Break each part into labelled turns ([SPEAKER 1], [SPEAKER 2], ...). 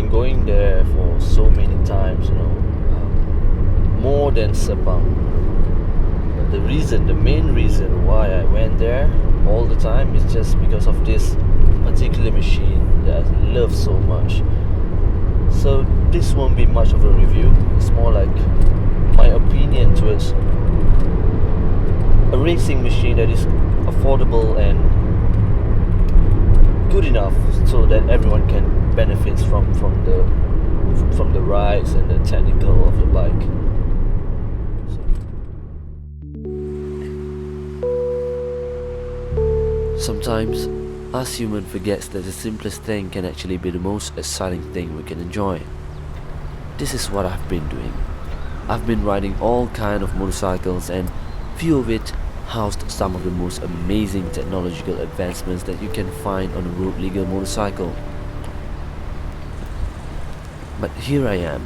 [SPEAKER 1] been going there for so many times, more than Sepang. But the main reason why I went there all the time is just because of this particular machine that I love so much. So this won't be much of a review, it's more like my opinion towards a racing machine that is affordable and good enough so that everyone can benefit from the rides and the technical of the bike. Sometimes us human forgets that the simplest thing can actually be the most exciting thing we can enjoy. This is what I've been doing. I've been riding all kind of motorcycles, and few of it housed some of the most amazing technological advancements that you can find on a road legal motorcycle. But here I am,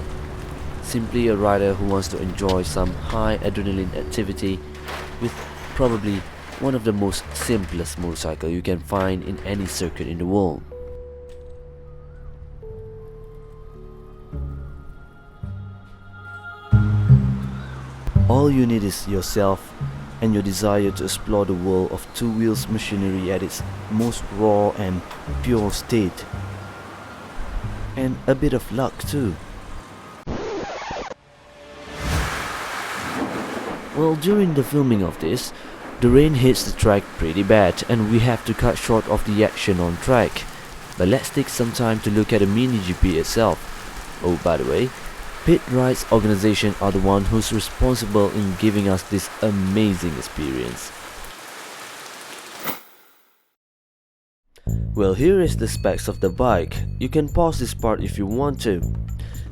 [SPEAKER 1] simply a rider who wants to enjoy some high adrenaline activity with probably one of the most simplest motorcycle you can find in any circuit in the world. All you need is yourself and your desire to explore the world of two-wheels machinery at its most raw and pure state. And a bit of luck too. Well, during the filming of this, the rain hits the track pretty bad and we have to cut short of the action on track. But let's take some time to look at the MiniGP itself. Oh, by the way, Pit Rides organization are the one who's responsible in giving us this amazing experience. Well, here is the specs of the bike. You can pause this part if you want to.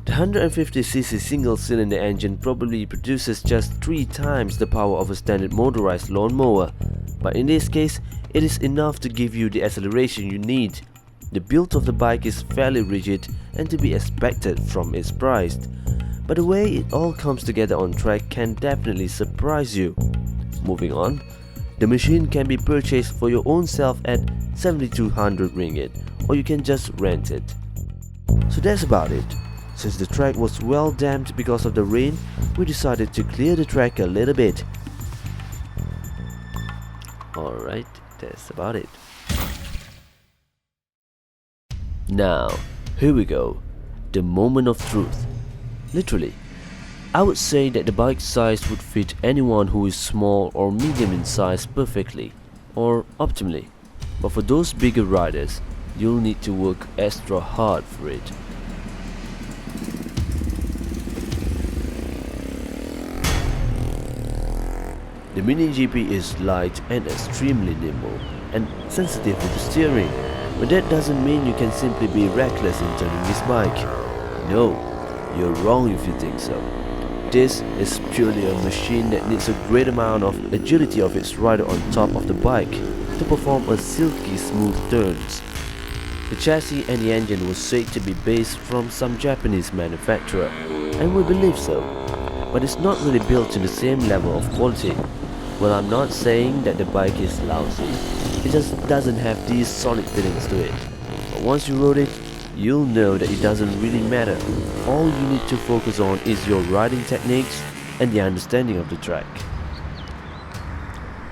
[SPEAKER 1] The 150cc single-cylinder engine probably produces just 3 times the power of a standard motorized lawnmower, but in this case, it is enough to give you the acceleration you need. The build of the bike is fairly rigid and to be expected from its price, but the way it all comes together on track can definitely surprise you. Moving on, the machine can be purchased for your own self at 7,200 ringgit, or you can just rent it. So that's about it. Since the track was well damped because of the rain, we decided to clear the track a little bit. Alright, that's about it. Now, here we go. The moment of truth. Literally, I would say that the bike size would fit anyone who is small or medium in size perfectly, or optimally. But for those bigger riders, you'll need to work extra hard for it. The MiniGP is light and extremely nimble and sensitive to the steering, but that doesn't mean you can simply be reckless in turning this bike. No, you're wrong if you think so. This is purely a machine that needs a great amount of agility of its rider on top of the bike to perform a silky smooth turns. The chassis and the engine was said to be based from some Japanese manufacturer, and we believe so, but it's not really built to the same level of quality. Well, I'm not saying that the bike is lousy, it just doesn't have these solid feelings to it. But once you rode it, you'll know that it doesn't really matter. All you need to focus on is your riding techniques and the understanding of the track.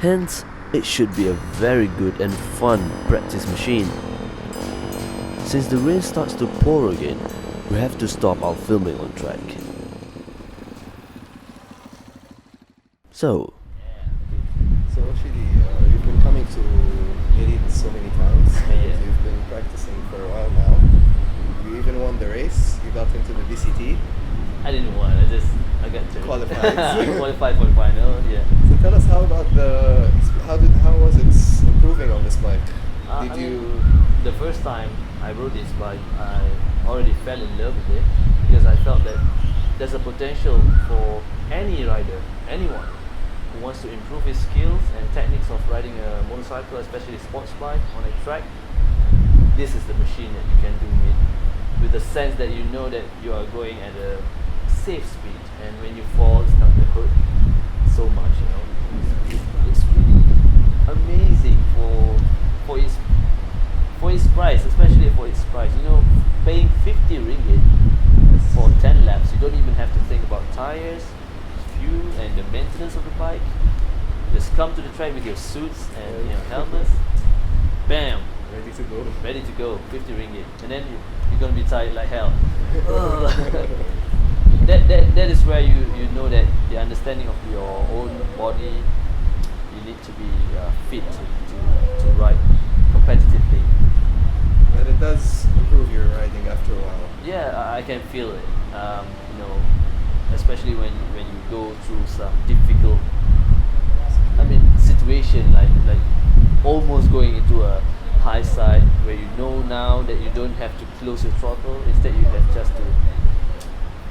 [SPEAKER 1] Hence, it should be a very good and fun practice machine. Since the rain starts to pour again, we have to stop our filming on track. So
[SPEAKER 2] actually, you've been coming to Elite so many times.
[SPEAKER 1] Yeah.
[SPEAKER 2] You've been practicing for a while now. You even won the race. You got into the VCT.
[SPEAKER 1] I didn't want, I got to
[SPEAKER 2] Qualified.
[SPEAKER 1] qualified for the final, yeah.
[SPEAKER 2] So tell us how about how was it improving on this bike?
[SPEAKER 1] The first time I rode this bike, I already fell in love with it because I felt that there's a potential for any rider, anyone who wants to improve his skills and techniques of riding a motorcycle, especially a sports bike on a track. This is the machine that you can do with the sense that you know that you are going at a safe speed, and when you fall, it's not going to hurt so much. It's really amazing for its price, especially for its price. You know, paying 50 ringgit for 10 laps, you don't even have to think about tires, fuel, and the maintenance of the bike. Just come to the track with your suits and helmets. Bam,
[SPEAKER 2] Ready to go.
[SPEAKER 1] ready to go. 50 ringgit, and then you're gonna be tired like hell. that is where you know that the understanding of your own body, you need to be fit to ride competitively.
[SPEAKER 2] But it does improve your riding after a while.
[SPEAKER 1] Yeah, I can feel it. You know, especially when you go through some difficult, situation like almost going into a high side where you know now that you don't have to close your throttle. Instead, you have just to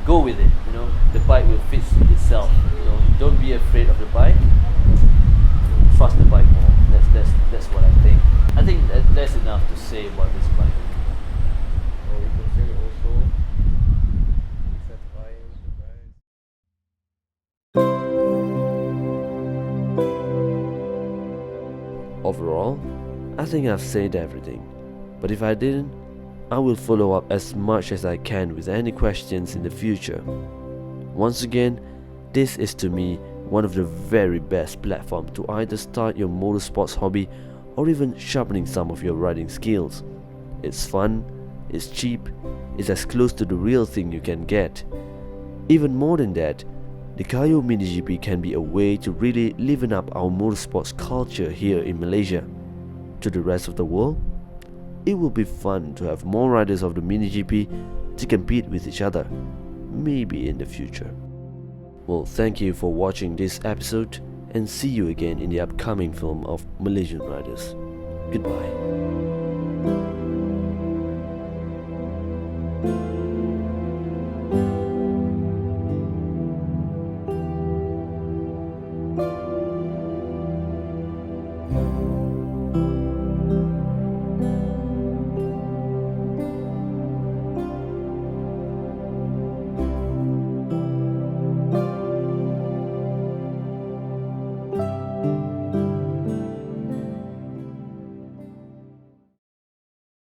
[SPEAKER 1] go with it. You know, the bike will fix itself. You know, don't be afraid of the bike. Trust the bike more. That's what I think. I think that's enough to say about this bike.
[SPEAKER 2] Or we consider also recertifying the price.
[SPEAKER 1] Overall, I think I've said everything. But if I didn't, I will follow up as much as I can with any questions in the future. Once again, this is to me one of the very best platforms to either start your motorsports hobby or even sharpening some of your riding skills. It's fun, it's cheap, it's as close to the real thing you can get. Even more than that, the KAYO MiniGP can be a way to really liven up our motorsports culture here in Malaysia. To the rest of the world, it will be fun to have more riders of the MiniGP to compete with each other, maybe in the future. Well, thank you for watching this episode and see you again in the upcoming film of Malaysian riders. Goodbye.